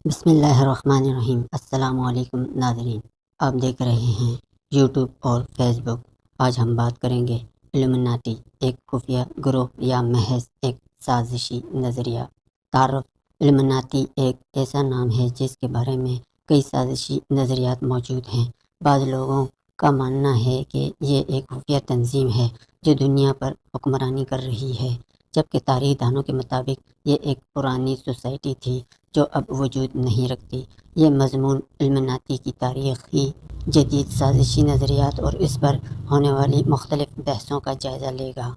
بسم اللہ الرحمن الرحیم۔ السلام علیکم ناظرین، آپ دیکھ رہے ہیں یوٹیوب اور فیس بک۔ آج ہم بات کریں گے الومناٹی، ایک خفیہ گروہ یا محض ایک سازشی نظریہ۔ تعارف: الومناٹی ایک ایسا نام ہے جس کے بارے میں کئی سازشی نظریات موجود ہیں۔ بعض لوگوں کا ماننا ہے کہ یہ ایک خفیہ تنظیم ہے جو دنیا پر حکمرانی کر رہی ہے، جبکہ تاریخ دانوں کے مطابق یہ ایک پرانی سوسائٹی تھی جو اب وجود نہیں رکھتی۔ یہ مضمون الومناٹی کی تاریخی، جدید سازشی نظریات اور اس پر ہونے والی مختلف بحثوں کا جائزہ لے گا۔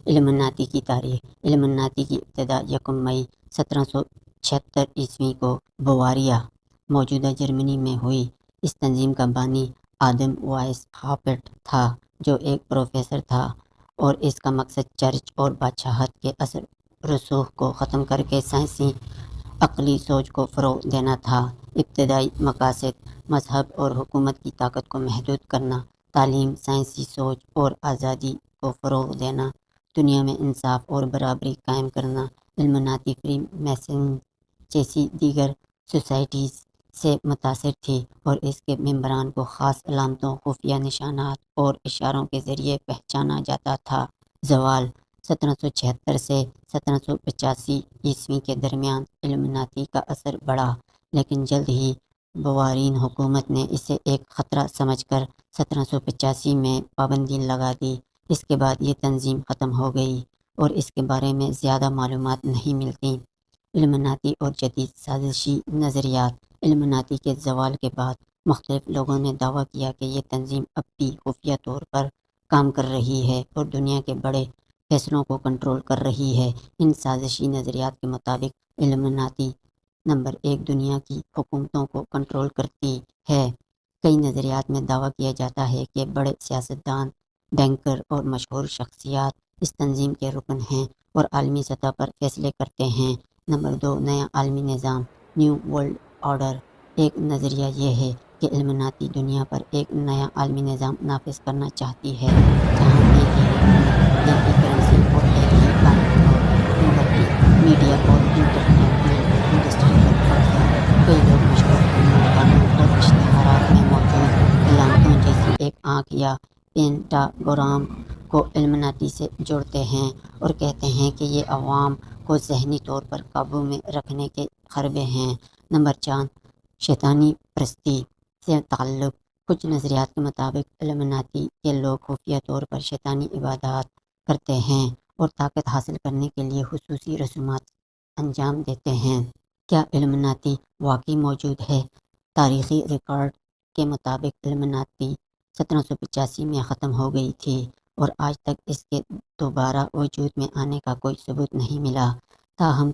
الومناٹی کی تاریخ: الومناٹی کی ابتدا 1 مئی 1776 کو بواریا، موجودہ جرمنی میں ہوئی۔ اس تنظیم کا بانی آدم وائس ہاپٹ تھا، جو ایک پروفیسر تھا، اور اس کا مقصد چرچ اور بادشاہت کے اثر رسوخ کو ختم کر کے سائنسی عقلی سوچ کو فروغ دینا تھا۔ ابتدائی مقاصد: مذہب اور حکومت کی طاقت کو محدود کرنا، تعلیم، سائنسی سوچ اور آزادی کو فروغ دینا، دنیا میں انصاف اور برابری قائم کرنا۔ الومناٹی فری میسنز جیسی دیگر سوسائٹیز سے متاثر تھی اور اس کے ممبران کو خاص علامتوں، خفیہ نشانات اور اشاروں کے ذریعے پہچانا جاتا تھا۔ زوال: 1776 سے 1785 کے درمیان الومناٹی کا اثر بڑھا، لیکن جلد ہی بوارین حکومت نے اسے ایک خطرہ سمجھ کر 1785 میں پابندی لگا دی۔ اس کے بعد یہ تنظیم ختم ہو گئی اور اس کے بارے میں زیادہ معلومات نہیں ملتیں۔ الومناٹی اور جدید سازشی نظریات: الومناٹی کے زوال کے بعد مختلف لوگوں نے دعویٰ کیا کہ یہ تنظیم اب بھی خفیہ طور پر کام کر رہی ہے اور دنیا کے بڑے فیصلوں کو کنٹرول کر رہی ہے۔ ان سازشی نظریات کے مطابق الومناٹی نمبر 1 دنیا کی حکومتوں کو کنٹرول کرتی ہے۔ کئی نظریات میں دعویٰ کیا جاتا ہے کہ بڑے سیاستدان، بینکر اور مشہور شخصیات اس تنظیم کے رکن ہیں اور عالمی سطح پر فیصلے کرتے ہیں۔ نمبر 2 نیا عالمی نظام، نیو ورلڈ آرڈر۔ ایک نظریہ یہ ہے کہ الومناٹی دنیا پر ایک نیا عالمی نظام نافذ کرنا چاہتی ہے، جہاں ایک ہی حکومت، ایک ہی کرنسی اور ایک ہی قانون ہو۔ نمبر 3 میڈیا اور انٹرٹینمنٹ انڈسٹری پر قبضہ۔ کئی لوگ مشہور فلموں، گانوں اور اشتہارات میں موجود علامتوں جیسی ایک آنکھ یا پینٹاگرام کو الومناٹی سے جوڑتے ہیں اور کہتے ہیں کہ یہ عوام کو ذہنی طور پر قابو میں رکھنے کے حربے ہیں۔ نمبر 4 شیطانی پرستی سے تعلق۔ کچھ نظریات کے مطابق الومناٹی کے لوگ خفیہ طور پر شیطانی عبادات کرتے ہیں اور طاقت حاصل کرنے کے لیے خصوصی رسومات انجام دیتے ہیں۔ کیا الومناٹی واقعی موجود ہے؟ تاریخی ریکارڈ کے مطابق الومناٹی 1785 میں ختم ہو گئی تھی اور آج تک اس کے دوبارہ وجود میں آنے کا کوئی ثبوت نہیں ملا۔ تاہم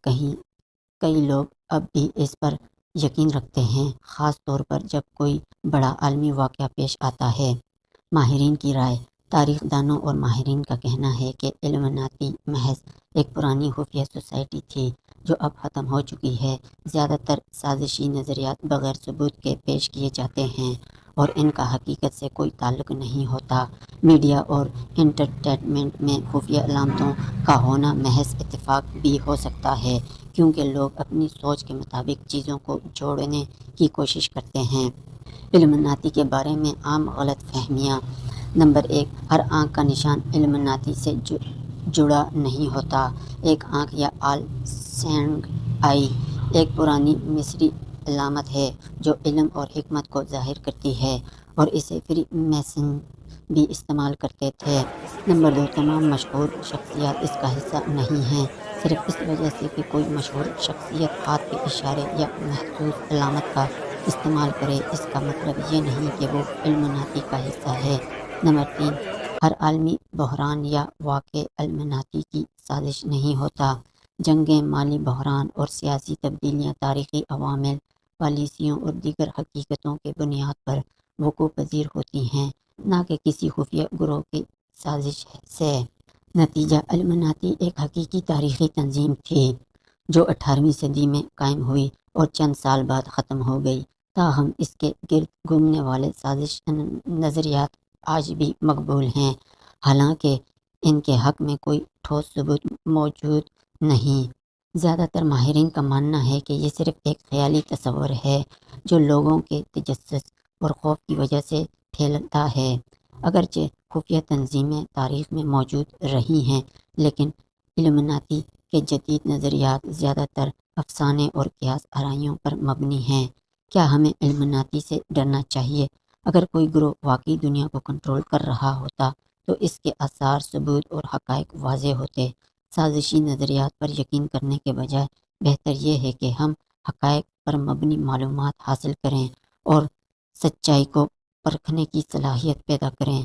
کئی لوگ اب بھی اس پر یقین رکھتے ہیں، خاص طور پر جب کوئی بڑا عالمی واقعہ پیش آتا ہے۔ ماہرین کی رائے: تاریخ دانوں اور ماہرین کا کہنا ہے کہ الومناٹی محض ایک پرانی خفیہ سوسائٹی تھی جو اب ختم ہو چکی ہے۔ زیادہ تر سازشی نظریات بغیر ثبوت کے پیش کیے جاتے ہیں اور ان کا حقیقت سے کوئی تعلق نہیں ہوتا۔ میڈیا اور انٹرٹینمنٹ میں خفیہ علامتوں کا ہونا محض اتفاق بھی ہو سکتا ہے، کیونکہ لوگ اپنی سوچ کے مطابق چیزوں کو جوڑنے کی کوشش کرتے ہیں۔ الومناٹی کے بارے میں عام غلط فہمیاں۔ نمبر 1 ہر آنکھ کا نشان الومناٹی سے جڑا نہیں ہوتا۔ ایک آنکھ یا آل سینگ آئی ایک پرانی مصری علامت ہے جو علم اور حکمت کو ظاہر کرتی ہے، اور اسے فری میسن بھی استعمال کرتے تھے۔ نمبر 2 تمام مشہور شخصیات اس کا حصہ نہیں ہیں۔ صرف اس وجہ سے کہ کوئی مشہور شخصیت ہاتھ کے اشارے یا مخصوص علامت کا استعمال کرے، اس کا مطلب یہ نہیں کہ وہ الومناٹی کا حصہ ہے۔ نمبر 3 ہر عالمی بحران یا واقعہ الومناٹی کی سازش نہیں ہوتا۔ جنگیں، مالی بحران اور سیاسی تبدیلیاں تاریخی عوامل، پالیسیوں اور دیگر حقیقتوں کے بنیاد پر وقوع پذیر ہوتی ہیں، نہ کہ کسی خفیہ گروہ کی سازش سے۔ نتیجہ: الومناٹی ایک حقیقی تاریخی تنظیم تھی جو 18ویں صدی میں قائم ہوئی اور چند سال بعد ختم ہو گئی۔ تاہم اس کے گرد گھومنے والے سازش نظریات آج بھی مقبول ہیں، حالانکہ ان کے حق میں کوئی ٹھوس ثبوت موجود نہیں۔ زیادہ تر ماہرین کا ماننا ہے کہ یہ صرف ایک خیالی تصور ہے جو لوگوں کے تجسس اور خوف کی وجہ سے پھیلتا ہے۔ اگرچہ خفیہ تنظیمیں تاریخ میں موجود رہی ہیں، لیکن علمناتی کے جدید نظریات زیادہ تر افسانے اور قیاس آرائیوں پر مبنی ہیں۔ کیا ہمیں علمناتی سے ڈرنا چاہیے؟ اگر کوئی گروہ واقعی دنیا کو کنٹرول کر رہا ہوتا تو اس کے آثار، ثبوت اور حقائق واضح ہوتے۔ سازشی نظریات پر یقین کرنے کے بجائے بہتر یہ ہے کہ ہم حقائق پر مبنی معلومات حاصل کریں اور سچائی کو پرکھنے کی صلاحیت پیدا کریں۔